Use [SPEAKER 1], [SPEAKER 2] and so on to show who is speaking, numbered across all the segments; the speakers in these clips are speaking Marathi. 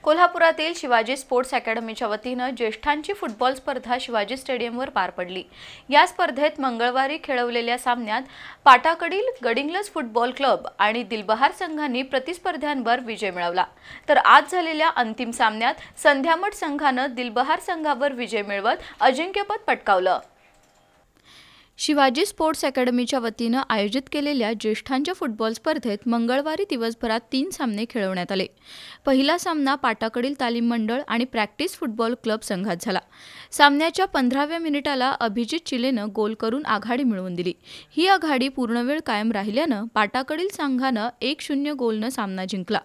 [SPEAKER 1] कोल्हापुरातील शिवाजी स्पोर्ट्स अकॅडमीच्या वतीने ज्येष्ठांची फुटबॉल स्पर्धा शिवाजी स्टेडियमवर पार पडली। या स्पर्धेत मंगळवारी खेळवलेल्या सामन्यात पाटाकडील गडिंग्लज फुटबॉल क्लब आणि दिलबहार संघांनी प्रतिस्पर्ध्यांवर विजय मिळवला। तर आज झालेल्या अंतिम सामन्यात संध्यामठ संघाने दिलबहार संघावर विजय मिळवत अजिंक्यपद पटकावलं। शिवाजी स्पोर्ट्स अकॅडमीच्या वतीने आयोजित केलेल्या ज्येष्ठांच्या फुटबॉल स्पर्धेत मंगळवारी दिवसभरात 3 सामने खेळवण्यात आले। पहिला सामना पाटाकडील तालीम मंडळ आणि प्रॅक्टिस फुटबॉल क्लब संघात झाला। सामन्याच्या 15व्या मिनिटाला अभिजित चिलेने गोल करून आघाडी मिळवून दिली। ही आघाडी पूर्णवेळ कायम राहिल्याने पाटाकडील संघाने 1-0 गोलने सामना जिंकला।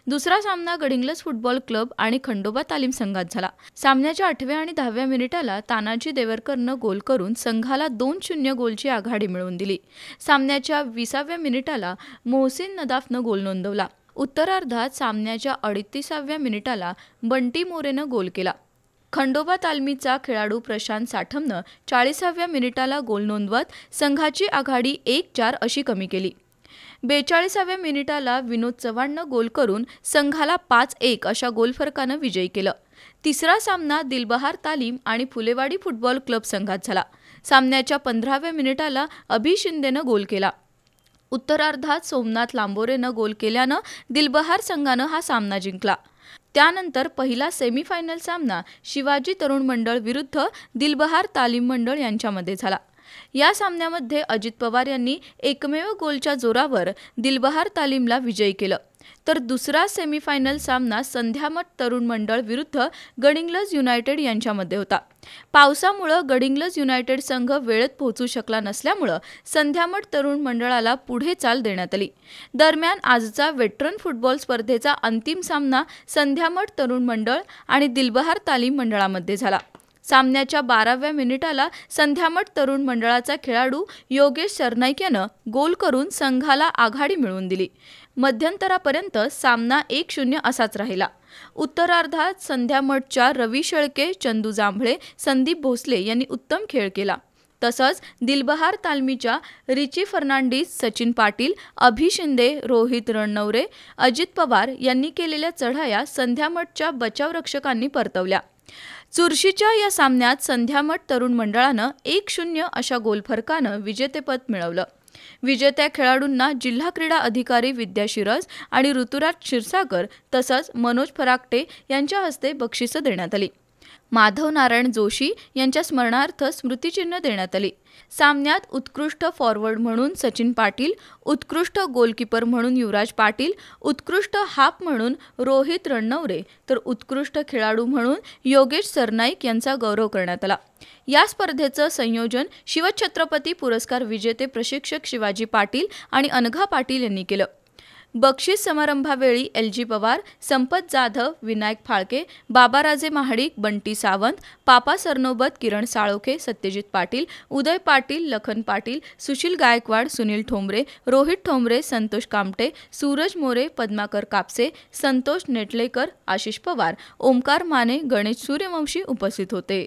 [SPEAKER 1] दुसरा सामना गडिंग्लज फुटबॉल क्लब आणि खंडोबा तालीम संघात झाला। सामन्याच्या 8व्या आणि 10व्या मिनिटाला तानाजी देवरकरने गोल करून संघाला 2-0 गोलची आघाडी मिळवून दिली। सामन्याच्या 20व्या मिनिटाला मोहसिन नदाफने गोल नोंदवला। उत्तरार्धात सामन्याच्या 38व्या मिनिटाला बंटी मोरेने गोल केला। खंडोबा तालमीचा खेळाडू प्रशांत साठमने 40व्या मिनिटाला गोल नोंदवत संघाची आघाडी 1-4 अशी कमी केली। 42व्या मिनिटाला विनोद चव्हाणने गोल करून संघाला 5-1 अशा गोलफरकाने विजयी केलं। तिसरा सामना दिलबहार तालीम आणि फुलेवाडी फुटबॉल क्लब संघात झाला। सामन्याच्या 15व्या मिनिटाला अभि शिंदेने गोल केला। उत्तरार्धात सोमनाथ लांबोरेने गोल केल्याने दिलबहार संघाने हा सामना जिंकला। त्यानंतर पहिला सेमीफायनल सामना शिवाजी तरुण मंडळ विरुद्ध दिलबहार तालीम मंडळ यांच्यामध्ये झाला। या सामन्यामध्ये अजित पवार यांनी एकमेव गोलच्या जोरावर दिलबहार तालीमला विजयी केलं। तर दुसरा सेमीफायनल सामना संध्यामठ तरुण मंडळ विरुद्ध गडिंग्लज युनायटेड यांच्यामध्ये होता। पावसामुळे गडिंग्लज युनायटेड संघ वेळेत पोहोचू शकला नसल्यामुळे संध्यामठ तरुण मंडळाला पुढे चाल देण्यात आली। दरम्यान आजचा वेटरन फुटबॉल स्पर्धेचा अंतिम सामना संध्यामठ तरुण मंडळ आणि दिलबहार तालीम मंडळामध्ये झाला। सामन्याच्या 12व्या मिनिटाला संध्यामठ तरुण मंडळाचा खेळाडू योगेश सरनाईक याने गोल करून संघाला आघाडी मिळवून दिली। मध्यंतरापर्यंत सामना 1-0 असाच राहिला। उत्तरार्धात संध्यामठच्या रवी शेळके, चंदू जांभळे, संदीप भोसले यांनी उत्तम खेळ केला। तसंच दिलबहार तालमीच्या रिची फर्नांडिस, सचिन पाटील, अभि शिंदे, रोहित रणनवरे, अजित पवार यांनी केलेल्या चढाया संध्यामठच्या बचावरक्षकांनी परतवल्या। चुरशीच्या या सामन्यात संध्यामठ तरुण मंडळानं 1-0 अशा गोलफरकानं विजेतेपद मिळवलं। विजेत्या खेळाडूंना जिल्हा क्रीडा अधिकारी विद्या शिरस आणि ऋतुराज क्षीरसागर तसंच मनोज फराकटे यांच्या हस्ते बक्षिसं देण्यात आली। माधव नारायण जोशी यांच्या स्मरणार्थ स्मृतिचिन्ह देण्यात आली। सामन्यात उत्कृष्ट फॉरवर्ड म्हणून सचिन पाटील, उत्कृष्ट गोलकीपर म्हणून युवराज पाटील, उत्कृष्ट हाफ म्हणून रोहित रणनवरे तर उत्कृष्ट खेळाडू म्हणून योगेश सरनाईक यांचा गौरव करण्यात आला। या स्पर्धेचं संयोजन शिवछत्रपती पुरस्कार विजेते प्रशिक्षक शिवाजी पाटील आणि अनघा पाटील यांनी केलं। बक्षीस समारंभावेळी LG पवार, संपत जाधव, विनायक फाळके, बाबाराजे महाडिक, बंटी सावंत, पापा सरनोबत, किरण साळोखे, सत्यजित पाटील, उदय पाटील, लखन पाटील, सुशील गायकवाड, सुनील ठोंबरे, रोहित ठोंबरे, संतोष कामटे, सूरज मोरे, पद्माकर कापसे, संतोष नेटलेकर, आशिष पवार, ओमकार माने, गणेश सूर्यवंशी उपस्थित होते।